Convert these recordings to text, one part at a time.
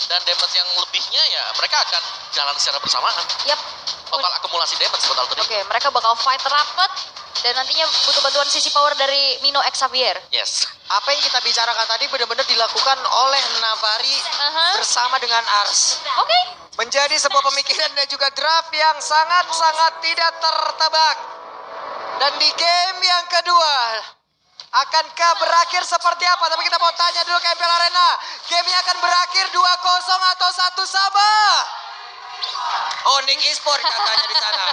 Dan damage yang lebihnya ya mereka akan jalan secara bersamaan. Yap. Total akumulasi damage buat Alter Ego. Oke, mereka bakal fight rapat dan nantinya butuh bantuan sisi power dari Nino X Xavier. Yes. Apa yang kita bicarakan tadi benar-benar dilakukan oleh Navari bersama dengan Ars. Oke. Menjadi sebuah pemikiran dan juga draft yang sangat-sangat tidak tertebak. Dan di game yang kedua, akankah berakhir seperti apa? Tapi kita mau tanya dulu ke MPL Arena. Gamenya akan berakhir 2-0 atau 1 sama? Onyx Esports katanya di sana.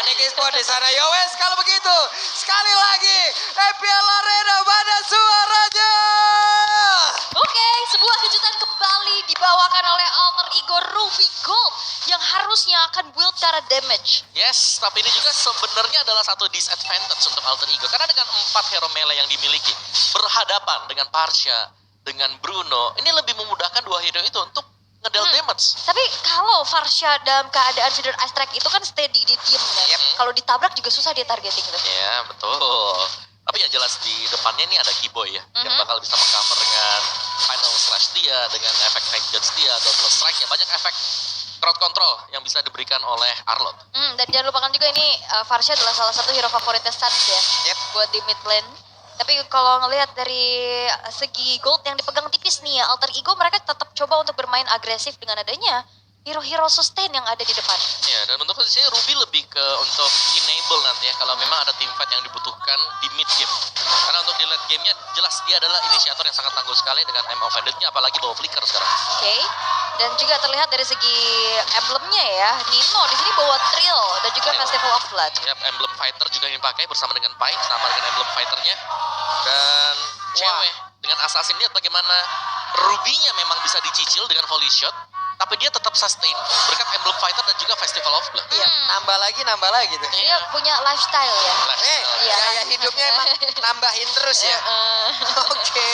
Onyx Esports di sana. Yowes kalau begitu. Sekali lagi MPL Arena, mana suaranya? Oke, sebuah kejutan kembali dibawakan oleh Alter Ego Ruby Gold yang harusnya akan build cara damage. Yes, tapi ini juga sebenarnya adalah satu disadvantage untuk Alter Ego. Karena dengan 4 hero melee yang dimiliki, berhadapan dengan Parsha, dengan Bruno, ini lebih memudahkan dua hero itu untuk ngedel damage. Tapi kalau Farsha dalam keadaan Feeder Ice Strike itu kan steady, dia diem kan. Yep. Kalau ditabrak juga susah dia targeting gitu. Ya, betul. Tapi ya jelas di depannya ini ada Keyboy ya, yang bakal bisa mengcover dengan Final Slash dia, dengan efek Vengeance dia, Dauntless Strike-nya. Banyak efek crowd control yang bisa diberikan oleh Arlott. Dan jangan lupakan juga ini Farsha adalah salah satu hero favoritnya Suns ya. Yep. Buat di mid lane. Tapi kalau ngelihat dari segi gold yang dipegang tipis nih ya, Alter Ego mereka tetap coba untuk bermain agresif dengan adanya hero-hero sustain yang ada di depan. Ya, dan bentuk posisinya Ruby lebih ke untuk enable nanti ya, kalau memang ada team fight yang dibutuhkan di mid game. Karena untuk di late game-nya jelas dia adalah inisiator yang sangat tangguh sekali dengan M offended-nya, apalagi bawa flicker sekarang. Oke. Dan juga terlihat dari segi emblemnya ya, Nino di sini bawa Trill dan juga Trill. Festival of Blood. Ya, emblem fighter juga yang dipakai bersama dengan Pai, sama dengan emblem fighternya. Dan cewek dengan assassin, lihat bagaimana Ruby-nya memang bisa dicicil dengan volley shot, tapi dia tetap sustain berkat emblem fighter dan juga Festival of Blood. Iya, nambah lagi tuh. Dia punya lifestyle ya. Iya. Gaya hidupnya emang nambahin terus ya. Oke.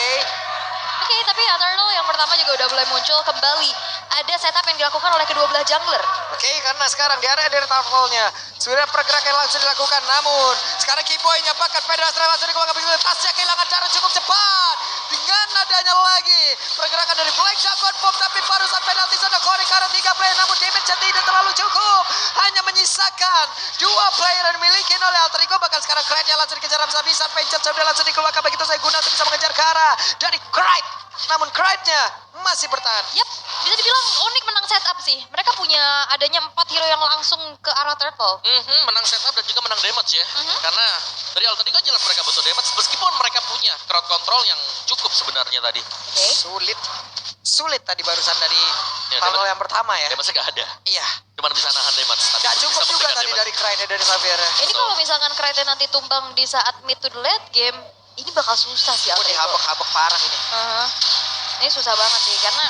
Oke, tapi Eternal yang pertama juga udah mulai muncul kembali. Ada setup yang dilakukan oleh kedua belah jungler. Oke, karena sekarang di area dari Towerfall-nya sudah pergerakan yang langsung dilakukan. Namun sekarang Keyboy-nya bahkan Federasi langsung dikeluarkan begitu. Tasnya kehilangan cara cukup cepat. Dengan adanya lagi pergerakan dari Black Dragon Bomb, tapi barusan penalti sudah Corey karena 3 player, namun damage-nya tidak terlalu cukup. Hanya menyisakan 2 player yang dimiliki oleh Alter Ego. Bahkan sekarang Krite-nya langsung dikejar habis-habisan. Pencet sudah langsung dikeluarkan begitu saya guna untuk bisa mengejar ke arah dari Krite. Namun Krite-nya masih bertahan. Yap, bisa dibilang Onyx menang setup sih. Mereka punya adanya 4 hero yang langsung ke arah turtle. Menang setup dan juga menang damage ya. Karena dari Alter Ego jelas mereka butuh damage, meskipun mereka punya crowd control yang cukup sebenarnya tadi. Oke. Sulit tadi barusan dari Ya, panel damage- yang pertama ya. Damage-nya gak ada. Iya. Cuma bisa nahan damage. Tapi Gak bisa cukup juga memberikan tadi damage. dari Krite dari Xavier. Ini kalau misalkan Krite nanti tumbang di saat mid to the late game, ini bakal susah sih Oh, Alter Ego. dihabek-habek parah ini. Ini susah banget sih karena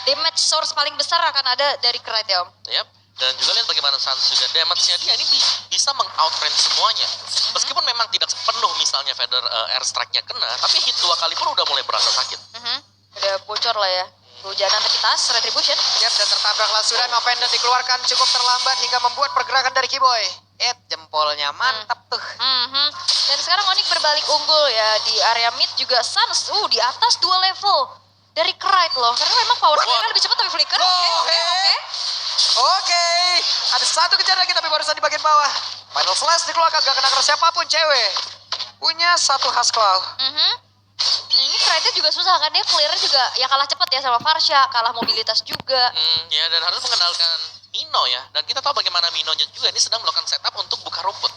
damage source paling besar akan ada dari Krite ya Om. Yap. Dan juga lihat bagaimana Suns juga damage-nya dia ini bisa meng-outrange semuanya. Meskipun memang tidak sepenuh misalnya Feather airstrike-nya kena, tapi hit 2 kali pun udah mulai berasa sakit. Udah bocor lah ya. Hujanan tapi tas, retribution. Yap, dan tertabraklah sudah offender dikeluarkan cukup terlambat hingga membuat pergerakan dari Keyboy. Jempolnya mantap tuh. Dan sekarang Onyx berbalik unggul ya di area mid juga Suns. Di atas 2 level dari Krite loh. Karena memang power mereka lebih cepat tapi flicker. Oke. Oke, ada satu kejar lagi tapi barusan di bagian bawah. Final Slash dikeluarkan, gak kena keras siapapun cewek. Punya satu khas claw. Nah ini Krite juga susah kan, dia clear juga ya kalah cepat ya sama Farsha, kalah mobilitas juga. Ya, dan harus mengenalkan Mino ya. Dan kita tahu bagaimana Minonya juga ini sedang melakukan setup untuk buka rumput.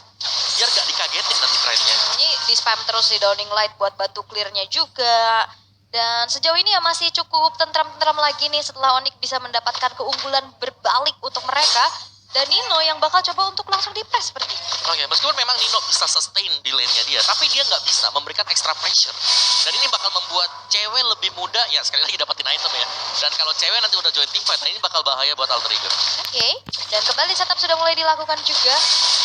Biar gak dikagetin nanti Krite-nya. Ini di spam terus di Downing Light buat bantu clearnya juga. Dan sejauh ini ya masih cukup tentram-tentram lagi nih setelah Onyx bisa mendapatkan keunggulan berbalik untuk mereka. Dan Nino yang bakal coba untuk langsung di-press sepertinya. Oke, meskipun memang Nino bisa sustain di lane-nya dia, tapi dia nggak bisa memberikan extra pressure. Dan ini bakal membuat cewek lebih mudah, ya sekali lagi dapetin item ya. Dan kalau cewek nanti udah join team fight, nah ini bakal bahaya buat Alter Ego. Oke, dan kembali setup sudah mulai dilakukan juga.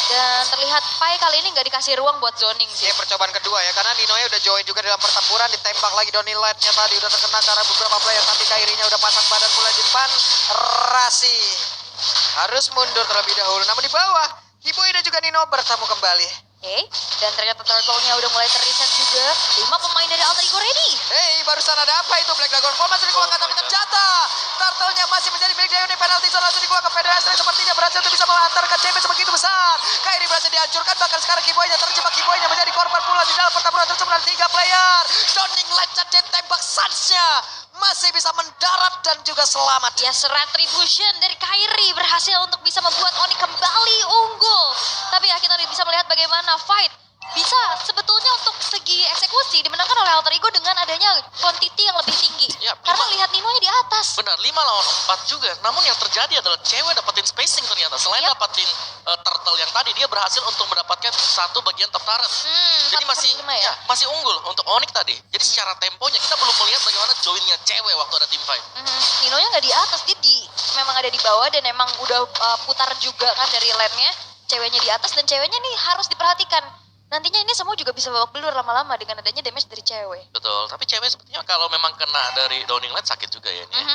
Dan terlihat Pai kali ini nggak dikasih ruang buat zoning sih. Ini percobaan kedua ya, karena Ninonya udah join juga dalam pertempuran. Ditembak lagi Donny Light-nya tadi, udah terkena karena beberapa player. Tapi Kairinya udah pasang badan pula di depan. Rasi harus mundur terlebih dahulu. Namun di bawah, Keyboy dan juga Nino bertemu kembali. Oke, dan ternyata turtle-nya udah mulai terreset juga. 5 pemain dari Alter Ego ready. Barusan ada apa itu? Black Dragon Ball masih dikeluarkan tapi terjatuh. Onyx penalti zone langsung dikeluarkan. Pedro Astrid sepertinya berhasil untuk bisa menghantarkan damage sebegitu besar. Kairi berhasil dihancurkan, bahkan sekarang Kiboy-nya terjebak. Kiboy-nya menjadi korban pula di dalam pertempuran tersebut. Ada 3 player. Downing Light ditembak Suns-nya. Masih bisa mendarat dan juga selamat. Yes, retribution dari Kairi berhasil untuk bisa membuat Onyx kembali unggul. Tapi ya kita bisa melihat bagaimana fight bisa sebetulnya untuk segi eksekusi dimenangkan oleh Alter Ego dengan adanya quantity yang lebih tinggi. Ya, Karena lima- lihat Nino-nya di atas. Benar, 5 lawan 4 juga. Namun yang terjadi adalah cewek dapetin spacing ternyata. Selain Yap. dapetin turtle yang tadi, dia berhasil untuk mendapatkan satu bagian top turret. Jadi 4/5 ya. masih unggul untuk Onyx tadi. Jadi secara temponya kita belum melihat bagaimana joinnya cewek waktu ada team fight. Nino-nya nggak di atas, dia memang ada di bawah dan emang udah putar juga kan dari lane-nya. Ceweknya di atas dan ceweknya nih harus diperhatikan. Nantinya ini semua juga bisa babak belur lama-lama dengan adanya damage dari cewek. Betul, tapi cewek sepertinya kalau memang kena dari Downing Light sakit juga ya ini.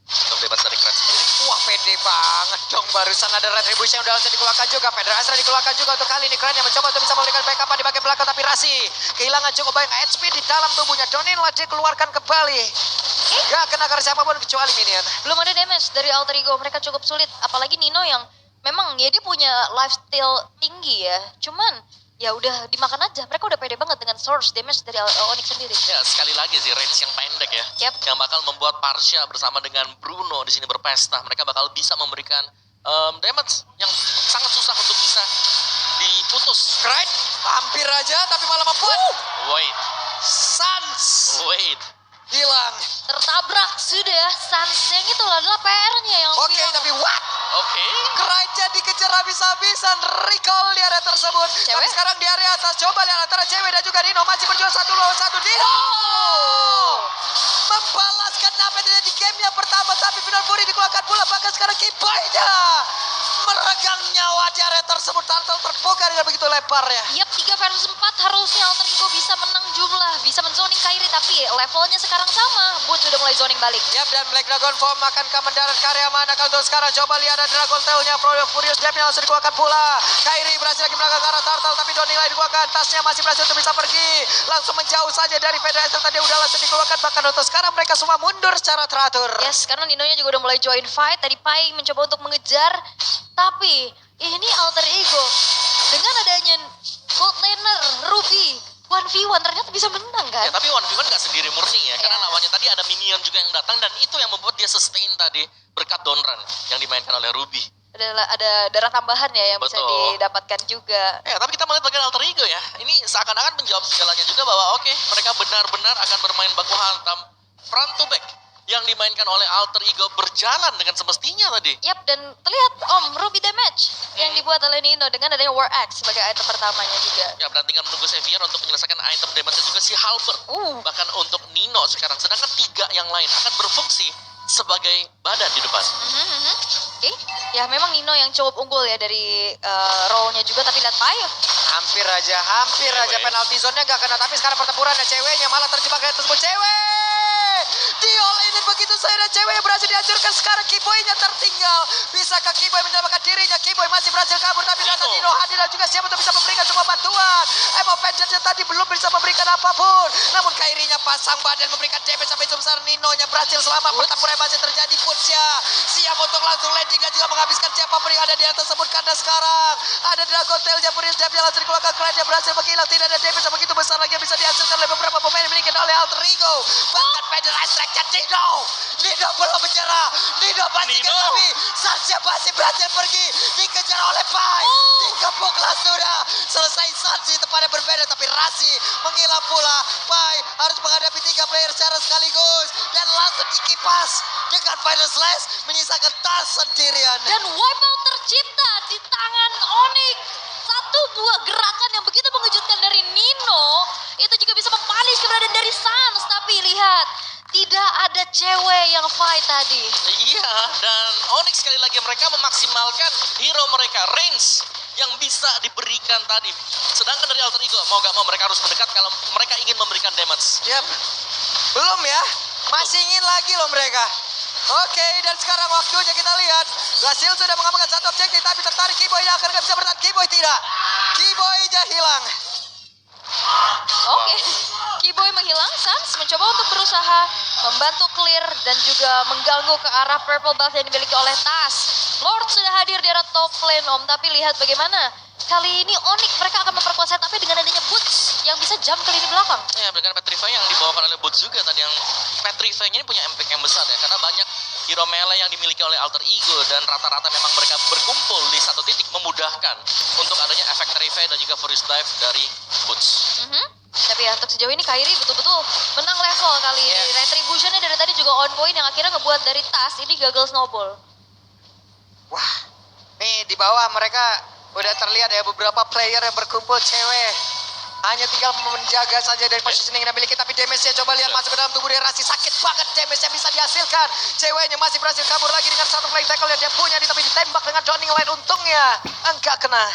Untuk bebas dari Krat sendiri. Wah, pede banget dong. Barusan ada retribution yang udah langsung dikeluarkan juga. Pedro Astrid dikeluarkan juga untuk kali ini. Keren yang mencoba untuk bisa memberikan backup di bagian belakang. Tapi Rasi kehilangan cukup banyak HP di dalam tubuhnya. Downing Light dikeluarkan kembali. Gak kena karena siapapun kecuali minion. Belum ada damage dari Alter Ego, mereka cukup sulit. Apalagi Nino yang memang ya dia punya lifesteal tinggi ya. Cuman ya udah dimakan aja. Mereka udah pede banget dengan source damage dari Onyx sendiri. Ya, sekali lagi sih range yang pendek ya. Yap. Yang bakal membuat Parsha bersama dengan Bruno di sini berpesta. Mereka bakal bisa memberikan damage yang sangat susah untuk bisa diputus. Right? Hampir aja tapi malah membuat Wait, Suns hilang. Tertabrak sudah. Sans yang itu adalah PR-nya yang Oke, tapi what? oke. Kerajaan dikejar habis-habisan, recall di area tersebut. Tapi Cewek? sekarang di area atas, coba lihat antara cewek dan juga Dino. Masih berjuang 1 lawan 1. Dino! Membalaskan apa yang terjadi di game yang pertama. Tapi Final Fury dikeluarkan pula. Bahkan sekarang Kiboy-nya meregang nyawa di area tersebut. Turtle terbuka dengan begitu lebarnya. Yap, 3 versus 4 harusnya Alter Ego bisa menang jumlah, bisa menzoning Kairi, tapi levelnya sekarang sama. Boot sudah mulai zoning balik. Yap, dan Black Dragon Form akankah mendarat karya mana kalau untuk sekarang. Coba lihat ada Dragon Tail-nya, Furious Depth-nya langsung dikeluarkan pula. Kairi berhasil lagi melangkah ke arah Turtle, tapi Downing Light dikeluarkan. Tasnya masih berhasil untuk bisa pergi. Langsung menjauh saja dari Federation, tadi udah langsung dikeluarkan. Bahkan untuk sekarang mereka semua mundur secara teratur. Yes, karena Nino-nya juga udah mulai join fight. Tadi Pai mencoba untuk mengejar, tapi ini Alter Ego dengan adanya Gold Laner, Ruby, 1v1 ternyata bisa menang kan? Ya, tapi 1v1 nggak sendiri murni ya. Karena Ya. lawannya tadi ada minion juga yang datang. Dan itu yang membuat dia sustain tadi berkat down run yang dimainkan oleh Ruby. Ada darah tambahan ya yang bisa Betul. didapatkan juga. Ya, tapi kita melihat bagian Alter Ego ya. Ini seakan-akan menjawab segalanya juga bahwa oke, mereka benar-benar akan bermain baku hantam front to back yang dimainkan oleh Alter Ego berjalan dengan semestinya tadi. Yap, dan terlihat Ruby damage yang dibuat oleh Nino dengan adanya War Axe sebagai item pertamanya juga. Ya, berarti tinggal menunggu Xavier untuk menyelesaikan item damage juga si Halbert. Bahkan untuk Nino sekarang, sedangkan 3 yang lain akan berfungsi sebagai badan di depan. Oke, ya memang Nino yang cukup unggul ya dari role-nya juga, tapi lihat Pai. Hampir aja Cewek. penalti zone-nya gak kena. Tapi sekarang pertempurannya ceweknya malah terjebak di tersebut. Cewek! Di all in begitu saja dan cewek berhasil dihancurkan. Sekarang Kiboy-nya tertinggal. Bisakah Kiboy menyelamatkan dirinya? Kiboy masih berhasil kabur, tapi ternyata Nino hadir dan juga siap untuk bisa memberikan semua bantuan. Emo Vengeance tadi belum bisa memberikan apapun. Namun Kairinya pasang badan memberikan damage sampai sebesar. Nino-nya berhasil selamat. Pertempuran masih terjadi. Putsnya siap untuk langsung landing dan juga menghabiskan siapapun yang ada di atas tersebut. Karena sekarang ada Dragon Tail-nya, Furious Depth yang langsung dikeluarkan. Keren-nya berhasil menghilang. Tidak ada damage yang begitu besar lagi yang bisa dihasilkan oleh beberapa pemain yang dimiliki oleh Alter Ego. Bahkan Federation Strike Nino belum menyerah. Nino masih Nino. tapi Sasha masih berhasil pergi. Dikejar oleh Pai. Dikepuklah sudah. Selesai Sansi tempatnya berbeda. Tapi Rasi menghilang pula. Pai harus menghadapi 3 player secara sekaligus. Dan langsung dikipas dengan Final Slash. Menyisakan tas sendirian. Dan wipeout tercipta di tangan Onyx. Satu buah gerakan yang begitu mengejutkan dari Nino. Itu juga bisa mempanis keberadaan dari Sans. Tapi lihat, tidak ada cewek yang fight tadi. Iya, dan Onyx sekali lagi mereka memaksimalkan hero mereka, range yang bisa diberikan tadi. Sedangkan dari Alter Ego, mau gak mau mereka harus mendekat kalau mereka ingin memberikan damage. Yap. Belum ya. Masih ingin lagi loh mereka. Oke, dan sekarang waktunya kita lihat. Brasil sudah mengamankan satu objektif, tapi tertarik Kiboy-nya akan bisa bertahan. Kiboy tidak. Kiboy-nya hilang. Oke, Kiboy menghilang. Sans mencoba untuk berusaha membantu clear dan juga mengganggu ke arah purple buff yang dimiliki oleh Tas. Lord sudah hadir di arah top lane Om, tapi lihat bagaimana kali ini Onyx mereka akan memperkuat setup dengan adanya Boots yang bisa jump ke lini belakang. Ya, dengan Petrify yang dibawakan oleh Boots juga tadi, yang Petrify-nya ini punya impact yang besar ya, karena banyak hero melee yang dimiliki oleh Alter Ego dan rata-rata memang mereka berkumpul di satu titik memudahkan untuk adanya efek Petrify dan juga Furious Dive dari Boots. Tapi ya untuk sejauh ini Kairi betul-betul menang level kali ini. Retribution-nya dari tadi juga on point yang akhirnya ngebuat dari Tas ini gagal snowball. Wah, nih di bawah mereka udah terlihat ya beberapa player yang berkumpul cewek. Hanya tinggal menjaga saja dari positioning yang dimiliki, tapi damage-nya coba lihat masuk ke dalam tubuh dia. Rasi sakit banget damage-nya bisa dihasilkan. Ceweknya masih berhasil kabur lagi dengan satu flying tackle yang dia punya, tapi ditembak dengan Downing Light, untungnya enggak kena.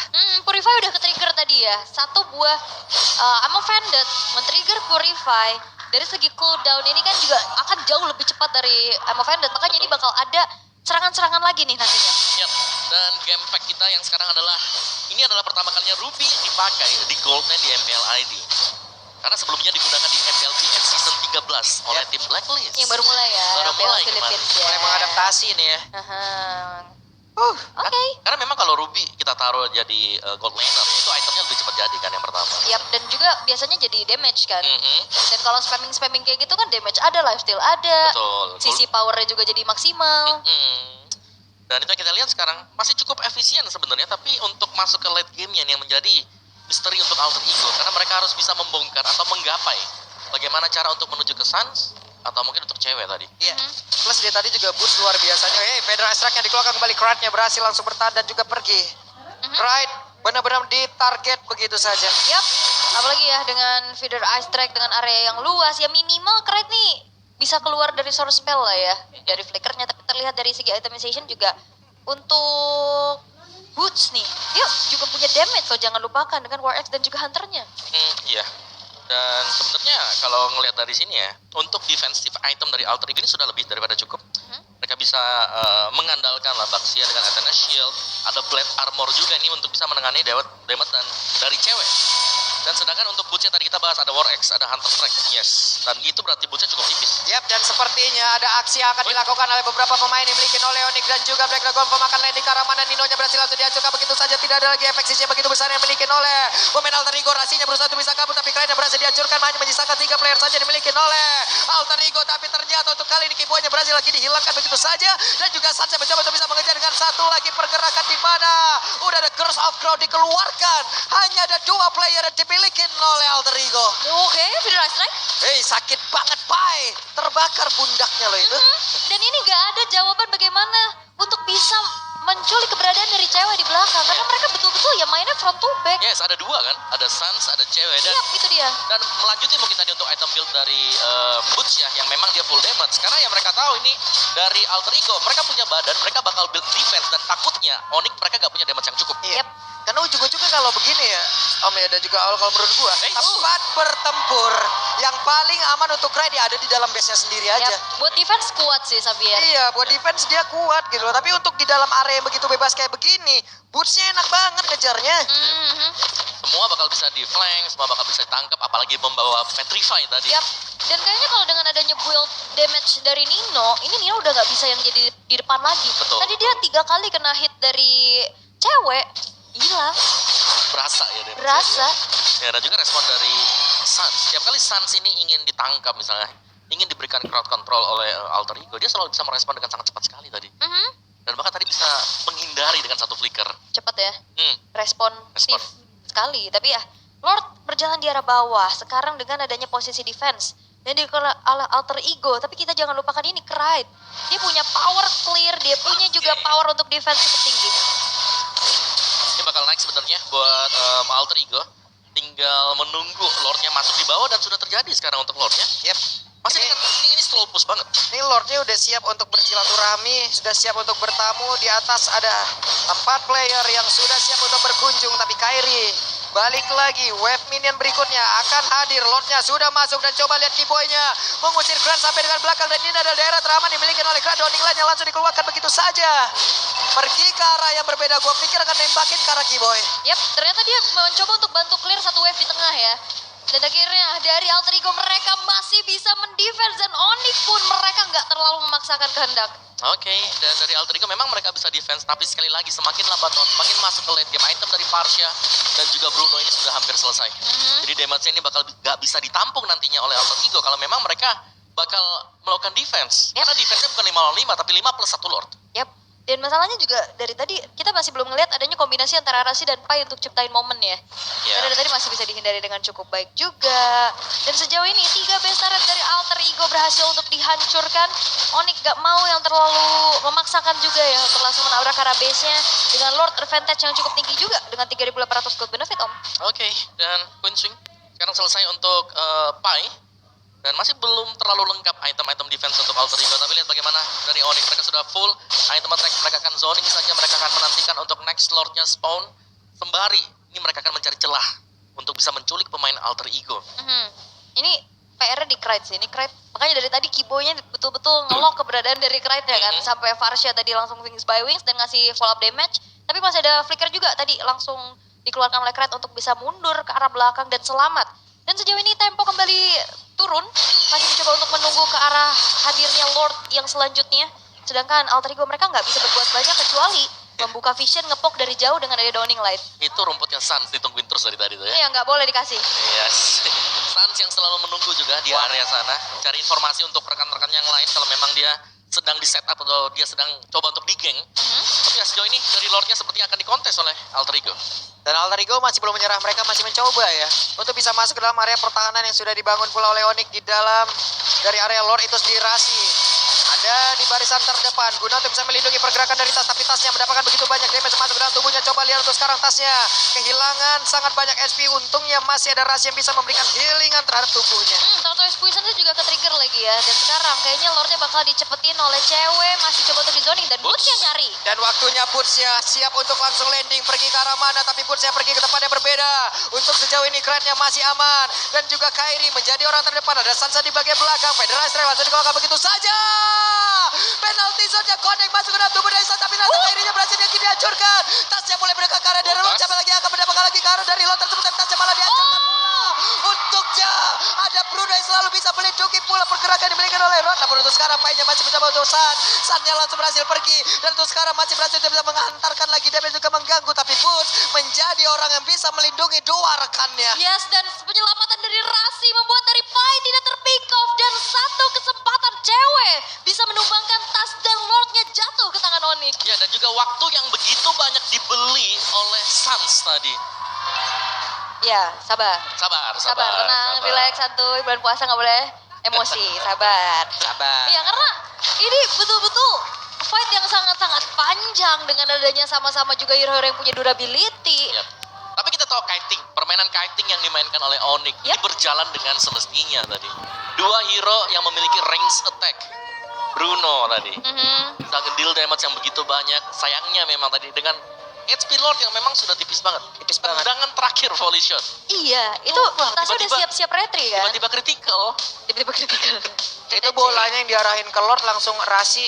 Purify udah ke-trigger tadi ya. Satu buah Ammo Vended men-trigger Purify. Dari segi cooldown ini kan juga akan jauh lebih cepat dari Ammo Vended. Makanya ini bakal ada serangan-serangan lagi nih nantinya. Yap, dan game pack kita yang sekarang adalah, ini adalah pertama kalinya Ruby dipakai di Gold Lane di MPL ID. Karena sebelumnya digunakan di MPL PX Season 13 oleh tim Blacklist. Yang baru mulai ya. Baru MPL mulai Philippines kemarin. ya. Mulai mengadaptasi nih ya. Oke. Karena memang kalau Ruby kita taruh jadi Gold Laner ya, itu itemnya lebih cepat jadi kan yang pertama. Yap, dan juga biasanya jadi damage kan. Mhm. Dan kalau spamming kayak gitu kan damage ada, lifesteal ada. Betul. Sisi powernya juga jadi maksimal. Dan itu yang kita lihat sekarang masih cukup efisien sebenarnya, tapi untuk masuk ke late game-nya yang menjadi misteri untuk Alter Ego, karena mereka harus bisa membongkar atau menggapai bagaimana cara untuk menuju ke Sans atau mungkin untuk cewek tadi. Iya. Plus dia tadi juga boost luar biasanya. Federal Strike yang dikeluarkan kembali, Kride-nya berhasil langsung bertahan dan juga pergi. Kride benar-benar ditarget begitu saja. Yap, apalagi ya dengan feeder ice strike dengan area yang luas ya, minimal Kride nih bisa keluar dari source spell lah ya, dari flickernya. Tapi terlihat dari segi itemization juga untuk Boots nih, dia juga punya damage loh, jangan lupakan dengan War Axe dan juga Hunternya. Iya. Dan sebenarnya kalau ngelihat dari sini ya, untuk defensive item dari Alter Ego ini sudah lebih daripada cukup. Mereka bisa mengandalkan lah Baxia dengan Athena Shield, ada Blade Armor juga ini untuk bisa menangani damage dan dari cewek. Dan sedangkan untuk boots-nya tadi kita bahas ada War Axe, ada Hunter Strike, yes. Dan itu berarti boots-nya cukup tipis. Yap, dan sepertinya ada aksi yang akan dilakukan oleh beberapa pemain yang dimiliki oleh Onyx dan juga Black Dragon memakan lane di ke arah mana. Ninonya berhasil langsung dihancurkan begitu saja, tidak ada lagi efek sisi yang begitu besar yang dimiliki oleh pemain Alter Ego. Rasinya berusaha untuk bisa kabur, tapi Kride berhasil dihancurkan, hanya menyisakan 3 player saja dimiliki oleh Alter Ego. Tapi ternyata untuk kali ini Kiboy-nya berhasil lagi dihilangkan begitu saja, dan juga Sansa mencoba untuk bisa mengejar dengan satu lagi pergerakan di mana udah ada Curse of Crow dikeluarkan. Hanya ada 2 player yang dimiliki oleh Alter Ego. Oke, feeder ice strike. Sakit banget, Pai. Terbakar pundaknya loh itu. Dan ini gak ada jawaban bagaimana untuk bisa menculik keberadaan dari cewek di belakang. Karena mereka betul-betul ya mainnya front to back. Yes, ada 2 kan, ada Sans, ada cewek. Dan Yap, itu dia. dan melanjuti mungkin tadi untuk item build dari Boots ya, yang memang dia full damage. Karena ya mereka tahu ini dari Alter Ego, mereka punya badan, mereka bakal build defense, dan takutnya Onyx mereka gak punya damage yang cukup. Iya. Karena ujung-ujungnya kalau begini ya, Om ya, dan juga kalau menurut gua, tempat bertempur yang paling aman untuk Kride ada di dalam base-nya sendiri aja. Yap, buat defense kuat sih Xavier. Iya, buat defense dia kuat gitu loh. Tapi untuk di dalam area yang begitu bebas kayak begini, boots-nya enak banget ngejarnya. Semua bakal bisa di flank, semua bakal bisa ditangkap, apalagi membawa Petrify tadi. Yap. Dan kayaknya kalau dengan adanya build damage dari Nino, ini Nino udah gak bisa yang jadi di depan lagi. Betul. Tadi dia 3 kali kena hit dari cewek, hilang. Berasa ya dia. Berasa. Ya, dan juga respon dari Sans. Setiap kali Sans ini ingin ditangkap misalnya, ingin diberikan crowd control oleh Alter Ego, dia selalu bisa merespon dengan sangat cepat sekali tadi. Dan bahkan tadi bisa menghindari dengan satu flicker. Cepat ya. Respon. Responsif sekali. Tapi ya, Lord berjalan di arah bawah. Sekarang dengan adanya posisi defense. Dan di ala Alter Ego. Tapi kita jangan lupakan ini Kride. Dia punya power clear. Dia punya juga power untuk defense cukup tinggi. Ini bakal naik sebenarnya buat Alter Ego. Tinggal menunggu Lordnya masuk di bawah, dan sudah terjadi sekarang untuk Lordnya. Yap. Masih ini slow push banget. Ini Lordnya udah siap untuk bersilaturahmi, sudah siap untuk bertamu. Di atas ada 4 player yang sudah siap untuk berkunjung. Tapi Kairi balik lagi, wave minion berikutnya akan hadir. Lordnya sudah masuk, dan coba lihat Kiboy-nya mengusir Grand sampai dengan belakang. Dan ini adalah daerah teraman dimiliki oleh Grand. Downing Light yang langsung dikeluarkan begitu saja. Pergi ke arah yang berbeda, gue pikir akan nembakin ke arah Kiboy. Yap, ternyata dia mencoba untuk bantu clear satu wave di tengah ya. Dan akhirnya dari Alter Ego mereka masih bisa mendefense dan Onyx pun mereka nggak terlalu memaksakan kehendak. Oke, dan dari Alter Ego memang mereka bisa defense, tapi sekali lagi semakin lambat semakin masuk ke late game, item dari Parsha dan juga Bruno ini sudah hampir selesai. Jadi damage-nya ini bakal nggak bisa ditampung nantinya oleh Alter Ego kalau memang mereka bakal melakukan defense. Yep. Karena defense-nya bukan 5 lawan 5, tapi 5 plus 1 Lord. Yap. Dan masalahnya juga dari tadi kita masih belum ngelihat adanya kombinasi antara Rasi dan Pai untuk ciptain momen ya. Ya. Dan dari tadi masih bisa dihindari dengan cukup baik juga. Dan sejauh ini 3 base turret dari Alter Ego berhasil untuk dihancurkan. Onyx gak mau yang terlalu memaksakan juga ya untuk langsung menabrak arah base-nya dengan Lord advantage yang cukup tinggi juga dengan 3.800 gold benefit Om. Oke, dan Queen Swing sekarang selesai untuk Pai. Dan masih belum terlalu lengkap item-item defense untuk Alter Ego. Tapi lihat bagaimana dari Onyx. Mereka sudah full item attack. Mereka akan zoning saja. Mereka akan menantikan untuk next Lordnya spawn. Sembari ini mereka akan mencari celah untuk bisa menculik pemain Alter Ego. Ini PR-nya di Krite sih. Ini Krite, makanya dari tadi Kiboy-nya betul-betul ngelok keberadaan dari Krite ya kan. Sampai Varsha tadi langsung wings by wings dan ngasih follow up damage. Tapi masih ada flicker juga tadi langsung dikeluarkan oleh Krite untuk bisa mundur ke arah belakang dan selamat. Dan sejauh ini tempo kembali turun, masih mencoba untuk menunggu ke arah hadirnya Lord yang selanjutnya. Sedangkan Alter Ego mereka nggak bisa berbuat banyak kecuali membuka vision ngepok dari jauh dengan ada Downing Light. Itu rumputnya Sans ditungguin terus dari tadi tuh ya. Iya nggak boleh dikasih. Yes. Sans yang selalu menunggu juga di area sana. Cari informasi untuk rekan-rekan yang lain kalau memang dia sedang di setup atau dia sedang coba untuk digeng. Tapi ya sejauh ini dari Lordnya sepertinya akan dikontes oleh Alter Ego. Dan Alter Ego masih belum menyerah, mereka masih mencoba ya untuk bisa masuk ke dalam area pertahanan yang sudah dibangun pula oleh Onyx di dalam dari area Lord itu sendiri. Rasi ada di barisan terdepan guna untuk bisa melindungi pergerakan dari tas, tapi tasnya mendapatkan begitu banyak damage masuk ke dalam tubuhnya. Coba lihat untuk sekarang tasnya kehilangan sangat banyak SP, untungnya masih ada Rasi yang bisa memberikan healingan terhadap tubuhnya. Tortoise Poison juga ke-trigger lagi ya. Dan sekarang kayaknya Lordnya bakal dicepetin oleh cewek, masih coba untuk di zoning dan Boots-nya nyari. Dan waktunya Boots-nya siap untuk langsung landing pergi ke arah mana, tapi Boots-nya pergi ke tempat yang berbeda. Untuk sejauh ini Krite-nya masih aman dan juga Kairi menjadi orang terdepan. Ada Sansa di bagian belakang, Federasi langsung dikeluarkan begitu saja. Penalti zone-nya connect masuk ke dalam tubuh dari Sansa, tapi nanti Kairi-nya berhasil dihancurkan. Tasnya mulai berdekat ke arah dari Lord, siapa lagi akan mendapatkan lagi ke arah dari Lord tersebut, dan tasnya malah dihancurkan pula. Untuknya ada Bruno yang selalu bisa melindungi pula pergerakan yang dimiliki oleh Lord. Namun untuk sekarang Pai-nya masih mencoba untuk San-nya langsung berhasil pergi, dan untuk sekarang masih berhasil bisa menghantarkan lagi damage juga mengganggu, tapi Boots menjadi orang yang bisa melindungi dua rekannya. Yes, dan penyelamatan dari Rasi membuat dari Pai tidak terpick off, dan satu kesempatan cewek bisa menumbangkan tas dan Lordnya jatuh ke tangan Onyx. Ya, dan juga waktu yang begitu banyak dibeli oleh Sans tadi. Ya, sabar. Sabar. Tenang, relax, santuy. Bulan puasa nggak boleh emosi, sabar. Sabar. Iya, karena ini betul-betul fight yang sangat-sangat panjang dengan adanya sama-sama juga hero-hero yang punya durability. Yap. Tapi kita tahu kiting, permainan kiting yang dimainkan oleh Onyx ini Yap. berjalan dengan semestinya tadi. Dua hero yang memiliki range attack. Bruno tadi. Sudah ngedeal damage yang begitu banyak. Sayangnya memang tadi dengan HP Lord yang memang sudah tipis banget. Tendangan terakhir volley shot. Iya, itu tasnya udah tiba-tiba- siap-siap retri kan? Tiba-tiba critical. Tiba-tiba kritikal. Itu bolanya yang diarahin ke Lord langsung Rasi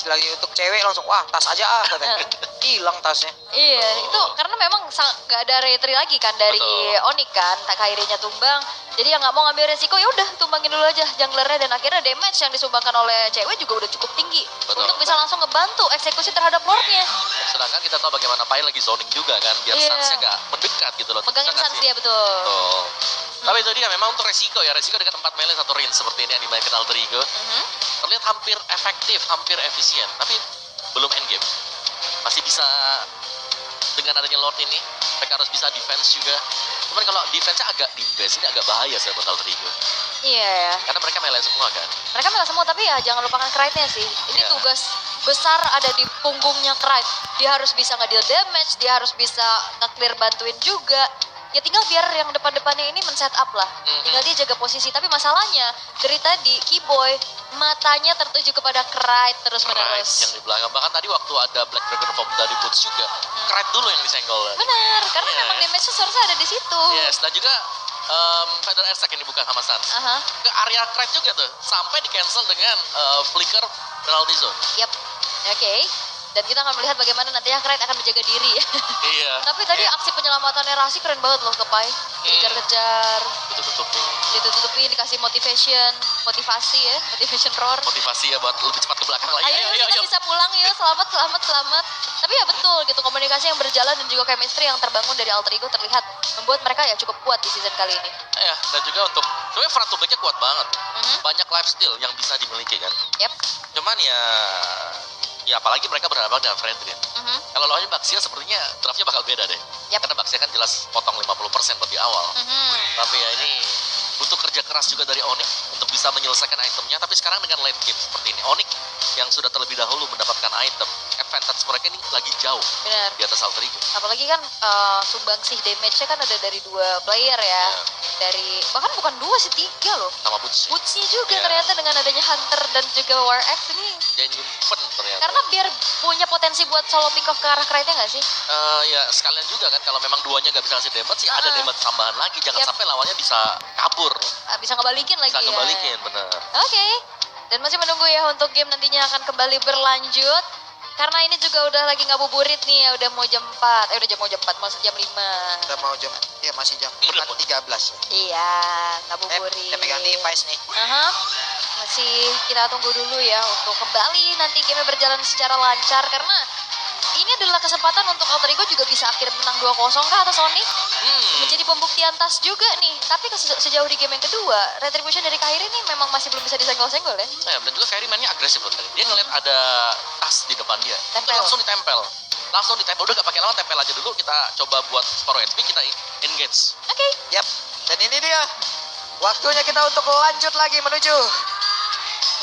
lagi untuk cewek langsung wah tas aja katanya. Hilang tasnya. Iya, itu karena memang nggak ada retri lagi kan dari Betul. Onyx kan, tak Kairinya tumbang. Jadi yang nggak mau ngambil resiko ya udah tumbangin dulu aja junglernya, dan akhirnya damage yang disumbangkan oleh cewek juga udah cukup tinggi Betul. untuk bisa langsung ngebantu eksekusi terhadap Lordnya. Sedangkan kita tahu bagaimana Pai lagi zoning juga kan, biar Iya. Sansnya gak mendekat gitu loh. Pegangin Bisa nggak Sans sih? dia betul. Betul. Tapi itu dia memang untuk resiko dengan 4 melee 1 range seperti ini yang dimainkan Alter Ego. Terlihat hampir efektif, hampir efisien, tapi belum endgame. Masih bisa dengan adanya Lord ini, mereka harus bisa defense juga. Cuman kalau defense-nya agak di base ini agak bahaya sih buat Alter Ego. Iya ya. Karena mereka melee semua kan. Mereka malah semua, tapi ya jangan lupakan Krite-nya sih. Ini Iya. tugas besar ada di punggungnya Krite. Dia harus bisa nge-deal damage, dia harus bisa nge-clear bantuin juga. Ya tinggal biar yang depan-depannya ini men-set up lah. Tinggal dia jaga posisi. Tapi masalahnya dari tadi Kiboy matanya tertuju kepada Krite terus Right, menerus. yang di belakang. Bahkan tadi waktu ada Black Dragon Form dari Boots juga, Krite dulu yang disenggol. Benar, karena Iya. memang damage seharusnya ada di situ. Yes, dan juga Feather Airsack yang dibuka sama Sans. Aha. Ke area Krite juga tuh, sampai di cancel dengan flicker penalty zone. Yap. Oke. Dan kita akan melihat bagaimana nantinya Krite akan menjaga diri. Iya. Tapi tadi aksi penyelamatannya Rasi keren banget loh ke Pai. Dikejar-kejar. Betul. Ditutupi, dikasih motivasi ya, motivation roar. Motivasi ya buat lebih cepat ke belakang lagi. Ayo, kita bisa pulang yuk, selamat. Tapi ya betul gitu, komunikasi yang berjalan dan juga chemistry yang terbangun dari Alter Ego terlihat membuat mereka ya cukup kuat di season kali ini. Ya, dan juga untuk sebenarnya front to back-nya kuat banget. Mhm. Banyak life steal yang bisa dimiliki kan. Yep. Cuman ya apalagi mereka berhadapan dengan Fredrin. Mhm. Kalau lawannya Baxia sepertinya draftnya bakal beda deh. Yap. Karena Baxia kan jelas potong 50% lebih awal. Mhm. Tapi ya ini butuh kerja keras juga dari Onyx untuk bisa menyelesaikan itemnya. Tapi sekarang dengan late game seperti ini, Onyx yang sudah terlebih dahulu mendapatkan item, advantage mereka ini lagi jauh Benar. di atas Alter Ego. Apalagi kan sumbangsih damage-nya kan ada dari 2 player ya. Ya. Dari bahkan bukan 2 sih, 3 loh. Sama Butch. Boots-nya juga Ya. ternyata dengan adanya Hunter dan juga War X ini. Dia nyimpen ternyata. Karena biar punya potensi buat solo pick off ke arah Krite nggak sih? Ya sekalian juga kan kalau memang duanya nggak bisa ngasih damage sih ada Ah. damage tambahan lagi. Jangan Yap. sampai lawannya bisa kabur. Bisa ngebalikin lagi Bisa ya. ngebalikin, bener. Oke. Dan masih menunggu ya untuk game nantinya akan kembali berlanjut. Karena ini juga udah lagi ngabuburit nih ya, udah mau jam 4. Udah mau jam 4, mau jam 5. Udah mau jam, ya masih jam Udah mau. 4.13. Iya, ngabuburit. Kita pegang device nih. Aha. Masih kita tunggu dulu ya untuk kembali nanti game berjalan secara lancar karena ini adalah kesempatan untuk Alter Ego juga bisa akhir menang 2-0 kah atas Sonic. Menjadi pembuktian tas juga nih. Tapi sejauh di game yang kedua, Retribution dari Kairi ini memang masih belum bisa disenggol-senggol ya. Dan juga Kairi mainnya agresif loh tadi. Dia ngeliat ada tas di depan dia. Itu Tempel. langsung ditempel. Udah gak pakai lama, tempel aja dulu. Kita coba buat separuh HP, kita engage. Oke. Yap, dan ini dia. Waktunya kita untuk lanjut lagi menuju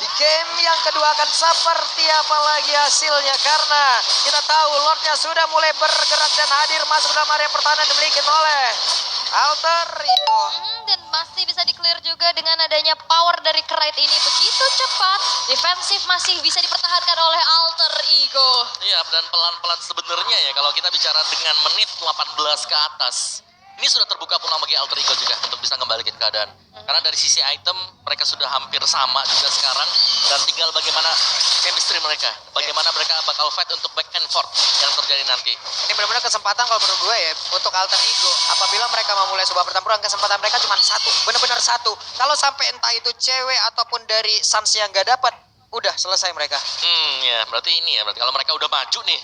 di game yang kedua akan seperti apa lagi hasilnya. Karena kita tahu Lordnya sudah mulai bergerak dan hadir masuk dalam area pertahanan dimiliki oleh Alter Ego. Dan masih bisa di-clear juga dengan adanya power dari Krite ini begitu cepat. Defensif masih bisa dipertahankan oleh Alter Ego. Iya, dan pelan-pelan sebenarnya ya kalau kita bicara dengan menit 18 ke atas. Ini sudah terbuka peluang bagi Alter Ego juga untuk bisa ngembalikin keadaan. Karena dari sisi item mereka sudah hampir sama juga sekarang dan tinggal bagaimana chemistry mereka, bagaimana mereka bakal fight untuk back and forth yang terjadi nanti. Ini benar-benar kesempatan kalau menurut gue ya untuk Alter Ego. Apabila mereka memulai sebuah pertempuran, kesempatan mereka cuma satu, benar-benar satu. Kalau sampai entah itu cewek ataupun dari Sans yang gak dapat, udah selesai mereka. Ya berarti ini ya, berarti kalau mereka udah maju nih,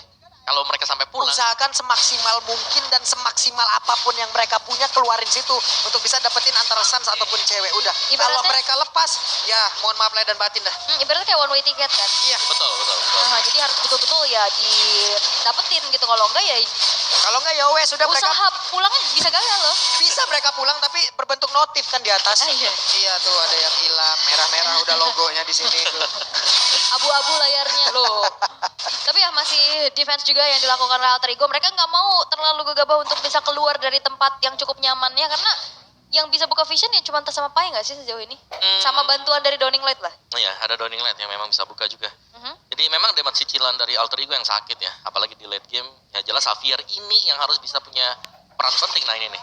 kalau mereka sampai pulang, Usahakan semaksimal mungkin dan semaksimal apapun yang mereka punya keluarin situ untuk bisa dapetin antara Sans ataupun cewek. Udah. Kalau Ibaratnya- mereka lepas, ya mohon maaf lahir dan batin dah. Ibaratnya kayak one way ticket kan. Iya. betul. Nah, jadi harus betul-betul ya didapetin gitu. Kalau enggak ya Kalau enggak ya wes sudah mereka usaha pulangnya bisa gagal loh. bisa mereka pulang tapi berbentuk notif kan di atas. Ah, iya. Iya tuh ada yang hilang merah-merah udah logonya di sini tuh. Abu-abu layarnya loh. Tapi ya masih defense juga yang dilakukan oleh Alter Ego. Mereka nggak mau terlalu gegabah untuk bisa keluar dari tempat yang cukup nyamannya karena yang bisa buka vision ya cuma Tas sama Pai nggak sih sejauh ini? Sama bantuan dari Downing Light lah. Iya, ada Downing Light yang memang bisa buka juga. Mhm. Jadi memang damage cicilan dari Alter Ego yang sakit ya, apalagi di late game. Ya jelas Xavier ini yang harus bisa punya peran penting nah ini nih.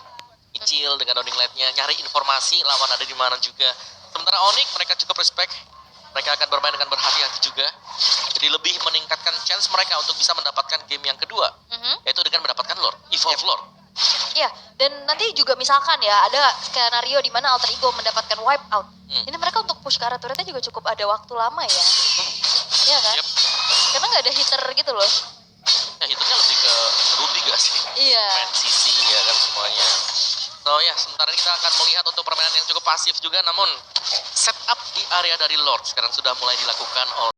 Icil dengan Downing Light-nya, nyari informasi lawan ada di mana juga. Sementara Onyx mereka cukup respect. Mereka akan bermain dengan berhati-hati juga. Jadi lebih meningkatkan chance mereka untuk bisa mendapatkan game yang kedua. Mhm. Yaitu dengan mendapatkan Lord, Evolve Lord. Iya, dan nanti juga misalkan ya ada skenario di mana Alter Ego mendapatkan wipe out. Ini mereka untuk push ke arah turretnya juga cukup ada waktu lama ya. Iya kan? Yep. Karena nggak ada hitter gitu loh. Ya hitungnya lebih ke Ruby gak sih? Iya. Main CC ya kan semuanya. So ya, sementara ini kita akan melihat untuk permainan yang cukup pasif juga, namun setup di area dari Lord sekarang sudah mulai dilakukan oleh